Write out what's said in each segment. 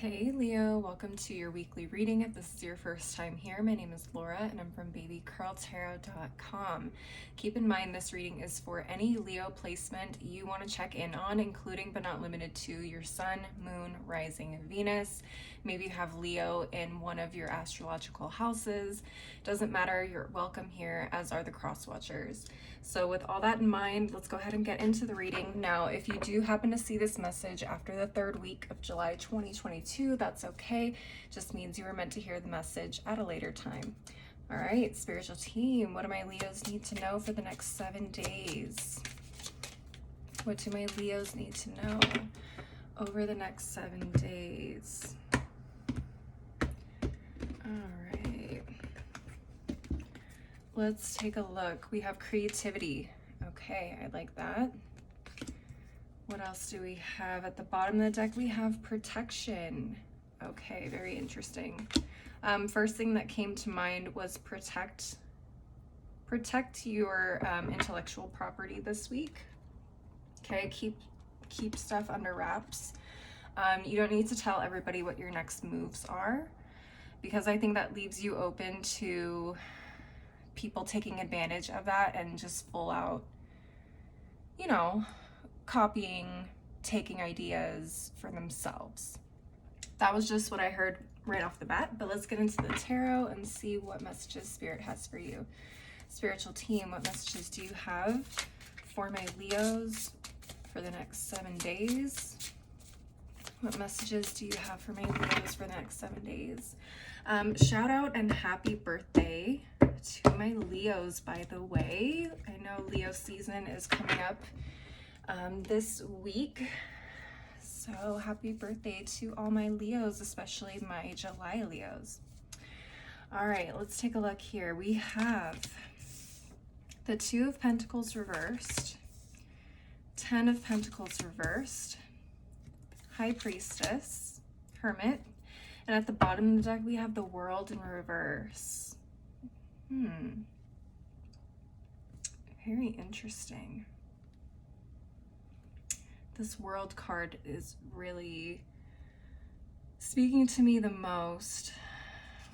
Hey Leo, welcome to your weekly reading. If this is your first time here, my name is Laura and I'm from babycurltarot.com. Keep in mind this reading is for any Leo placement you want to check in on, including but not limited to your sun, moon, rising, and Venus. Maybe you have Leo in one of your astrological houses. Doesn't matter, you're welcome here, as are the cross watchers. So with all that in mind, let's go ahead and get into the reading. Now, if you do happen to see this message after the third week of July 2022, that's okay. Just means you were meant to hear the message at a later time. All right, spiritual team, what do my Leos need to know for the next 7 days? What do my Leos need to know over the next 7 days? All right. Let's take a look. We have creativity. Okay, I like that. What else do we have? At the bottom of the deck, we have protection. Okay, very interesting. First thing that came to mind was protect your intellectual property this week. Okay, keep stuff under wraps. You don't need to tell everybody what your next moves are, because I think that leaves you open to people taking advantage of that and just full out, copying, taking ideas for themselves. That was just what I heard right off the bat, but let's get into the tarot and see what messages Spirit has for you. Spiritual team, what messages do you have for my Leos for the next 7 days? What messages do you have for my Leos for the next 7 days? Shout out and happy birthday to my Leos, by the way. I know Leo season is coming up this week. So happy birthday to all my Leos, especially my July Leos. All right, let's take a look here. We have the Two of Pentacles reversed, 10 of Pentacles reversed, High Priestess, Hermit, and at the bottom of the deck we have the World in reverse. Very interesting. This World card is really speaking to me the most.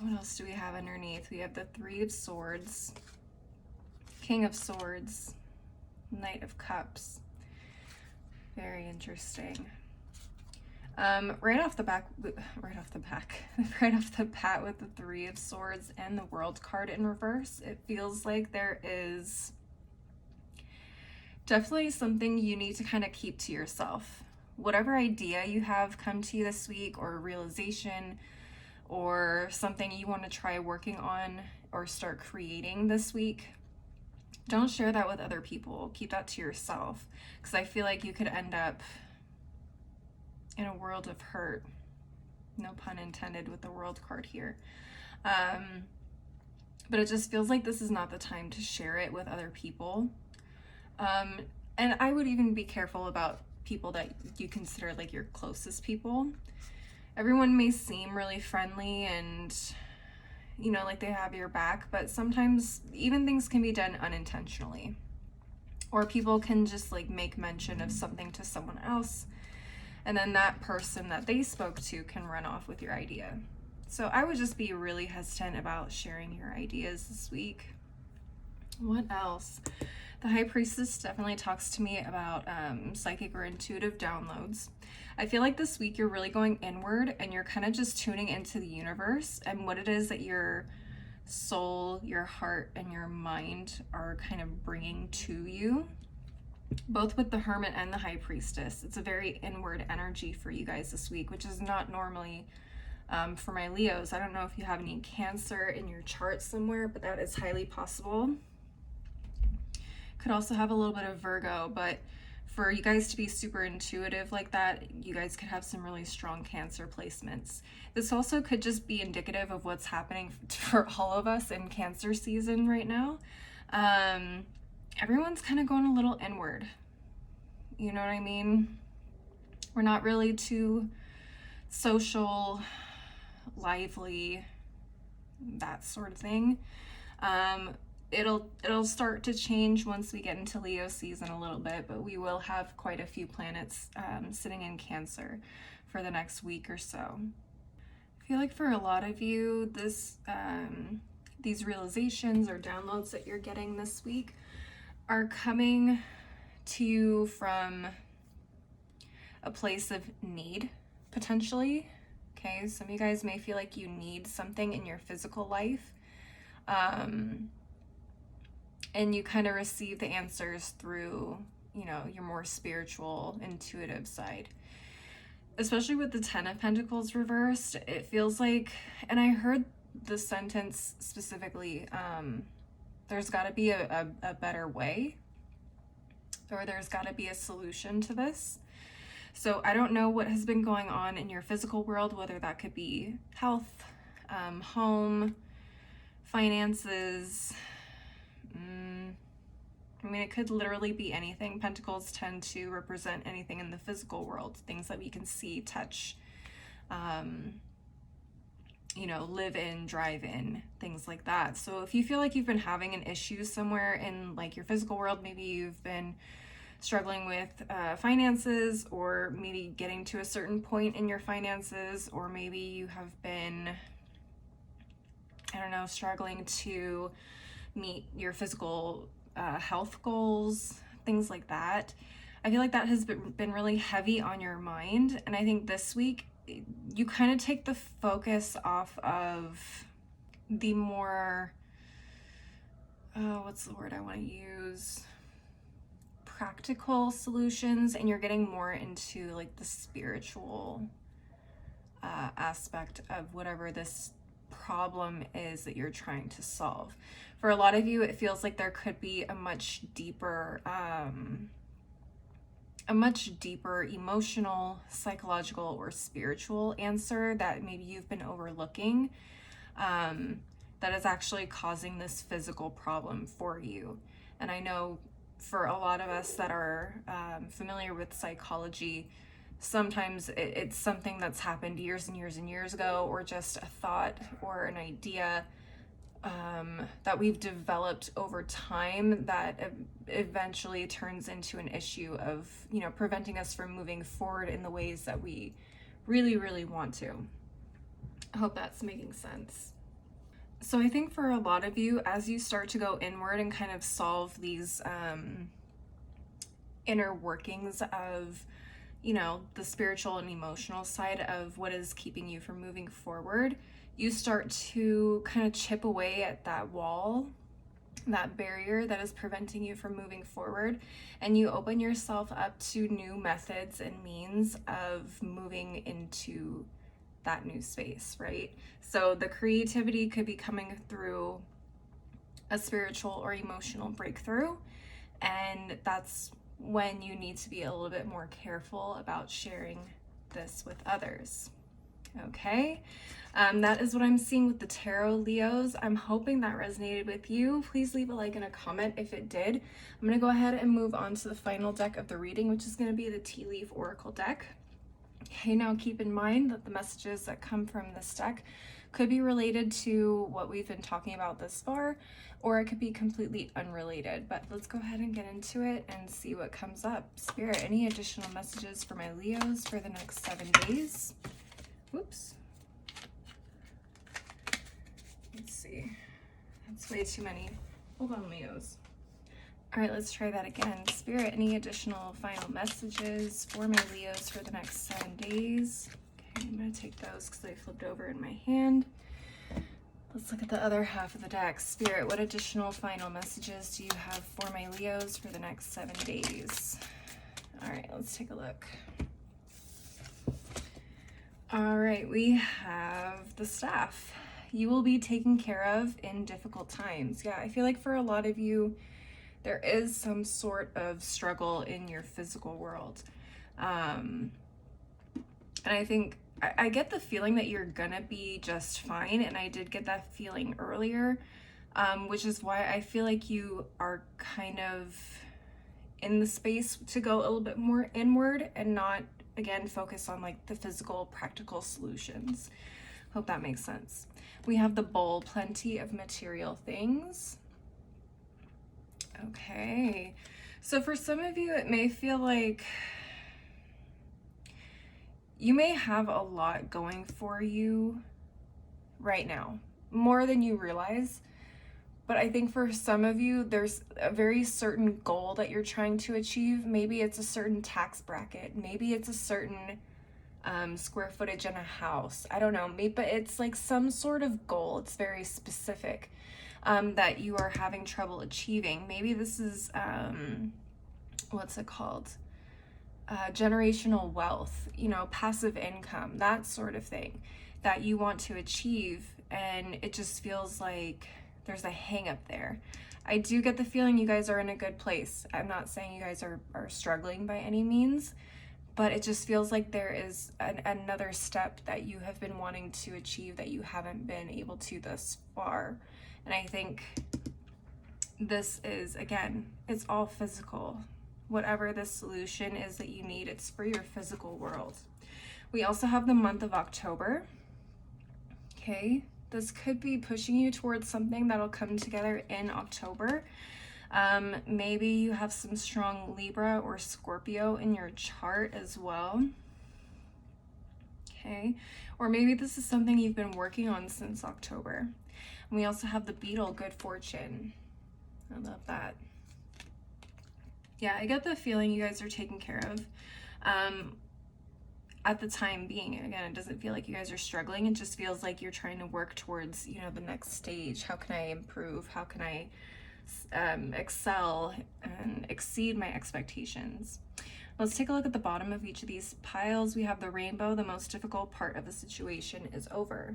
What else do we have underneath? We have the Three of Swords, King of Swords, Knight of Cups. Very interesting. Right off the bat with the Three of Swords and the World card in reverse, it feels like there is definitely something you need to kind of keep to yourself. Whatever idea you have come to you this week, or realization, or something you want to try working on or start creating this week, don't share that with other people. Keep that to yourself, because I feel like you could end up in a world of hurt. No pun intended with the World card here. But it just feels like this is not the time to share it with other people. And I would even be careful about people that you consider like your closest people. Everyone may seem really friendly and, like they have your back, but sometimes even things can be done unintentionally. Or people can just like make mention of something to someone else, and then that person that they spoke to can run off with your idea. So I would just be really hesitant about sharing your ideas this week. What else? The High Priestess definitely talks to me about psychic or intuitive downloads. I feel like this week you're really going inward and you're kind of just tuning into the universe and what it is that your soul, your heart, and your mind are kind of bringing to you. Both with the Hermit and the High Priestess, it's a very inward energy for you guys this week, which is not normally for my Leos. I don't know if you have any Cancer in your chart somewhere, but that is highly possible. Could also have a little bit of Virgo, but for you guys to be super intuitive like that, you guys could have some really strong Cancer placements. This also could just be indicative of what's happening for all of us in Cancer season right now. Everyone's kind of going a little inward. You know what I mean? We're not really too social, lively, that sort of thing. It'll start to change once we get into Leo season a little bit, but we will have quite a few planets sitting in Cancer for the next week or so. I feel like for a lot of you, these realizations or downloads that you're getting this week are coming to you from a place of need, potentially. Okay, some of you guys may feel like you need something in your physical life, and you kind of receive the answers through, your more spiritual, intuitive side. Especially with the Ten of Pentacles reversed, it feels like, and I heard the sentence specifically, there's got to be a better way, or there's got to be a solution to this. So I don't know what has been going on in your physical world, whether that could be health, home, finances. It could literally be anything. Pentacles tend to represent anything in the physical world, things that we can see, touch, live in, drive in, things like that. So if you feel like you've been having an issue somewhere in like your physical world, maybe you've been struggling with finances, or maybe getting to a certain point in your finances, or maybe you have been, struggling to meet your physical health goals, things like that. I feel like that has been really heavy on your mind. And I think this week you kind of take the focus off of the more, what's the word I want to use? Practical solutions, and you're getting more into like the spiritual aspect of whatever this problem is that you're trying to solve. For a lot of you, it feels like there could be a much deeper emotional, psychological, or spiritual answer that maybe you've been overlooking, that is actually causing this physical problem for you. And I know for a lot of us that are familiar with psychology, sometimes it's something that's happened years and years and years ago, or just a thought or an idea that we've developed over time that eventually turns into an issue of, preventing us from moving forward in the ways that we really, really want to. I hope that's making sense. So I think for a lot of you, as you start to go inward and kind of solve these inner workings of, the spiritual and emotional side of what is keeping you from moving forward, you start to kind of chip away at that wall, that barrier that is preventing you from moving forward, and you open yourself up to new methods and means of moving into that new space, right? So the creativity could be coming through a spiritual or emotional breakthrough, and that's when you need to be a little bit more careful about sharing this with others. Okay, that is what I'm seeing with the tarot, Leos. I'm hoping that resonated with you. Please leave a like and a comment if it did. I'm going to go ahead and move on to the final deck of the reading, which is going to be the Tea Leaf Oracle deck. Okay, now keep in mind that the messages that come from this deck could be related to what we've been talking about this far, or it could be completely unrelated. But let's go ahead and get into it and see what comes up. Spirit, any additional messages for my Leos for the next 7 days? Whoops. Let's see. That's way too many. Hold on, Leos. All right, let's try that again. Spirit, any additional final messages for my Leos for the next 7 days? Okay, I'm going to take those because they flipped over in my hand. Let's look at the other half of the deck. Spirit, what additional final messages do you have for my Leos for the next 7 days? All right, let's take a look. All right, we have the Staff. You will be taken care of in difficult times. Yeah, I feel like for a lot of you, there is some sort of struggle in your physical world. And I think, I get the feeling that you're gonna be just fine, and I did get that feeling earlier, which is why I feel like you are kind of in the space to go a little bit more inward and not, again, focus on like the physical, practical solutions. Hope that makes sense. We have the Bull, plenty of material things. Okay, so for some of you, it may feel like you may have a lot going for you right now, more than you realize. But I think for some of you, there's a very certain goal that you're trying to achieve. Maybe it's a certain tax bracket. Maybe it's a certain square footage in a house. I don't know. Maybe, but it's like some sort of goal. It's very specific that you are having trouble achieving. Maybe this is, what's it called? Generational wealth, you know, passive income, that sort of thing that you want to achieve. And it just feels like there's a hang up there. I do get the feeling you guys are in a good place. I'm not saying you guys are struggling by any means, but it just feels like there is another step that you have been wanting to achieve that you haven't been able to thus far. And I think this is, again, it's all physical. Whatever the solution is that you need, it's for your physical world. We also have the month of October. Okay, this could be pushing you towards something that'll come together in October. Maybe you have some strong Libra or Scorpio in your chart as well. Okay, or maybe this is something you've been working on since October. And we also have the beetle, good fortune. I love that. Yeah, I get the feeling you guys are taken care of at the time being. Again, it doesn't feel like you guys are struggling. It just feels like you're trying to work towards, you know, the next stage. How can I improve? How can I excel and exceed my expectations? Let's take a look at the bottom of each of these piles. We have the rainbow. The most difficult part of the situation is over.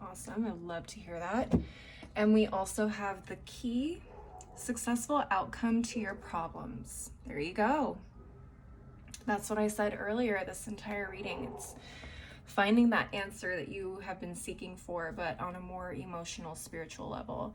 Awesome. I love to hear that. And we also have the key. Successful outcome to your problems. There you go. That's what I said earlier, this entire reading. It's finding that answer that you have been seeking for, but on a more emotional, spiritual level.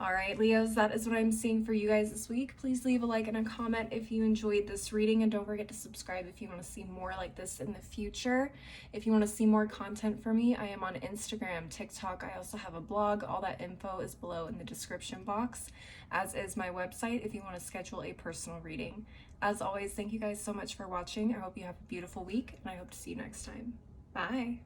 All right, Leos, that is what I'm seeing for you guys this week. Please leave a like and a comment if you enjoyed this reading, and don't forget to subscribe if you want to see more like this in the future. If you want to see more content from me, I am on Instagram, TikTok. I also have a blog. All that info is below in the description box, as is my website if you want to schedule a personal reading. As always, thank you guys so much for watching. I hope you have a beautiful week, and I hope to see you next time. Bye.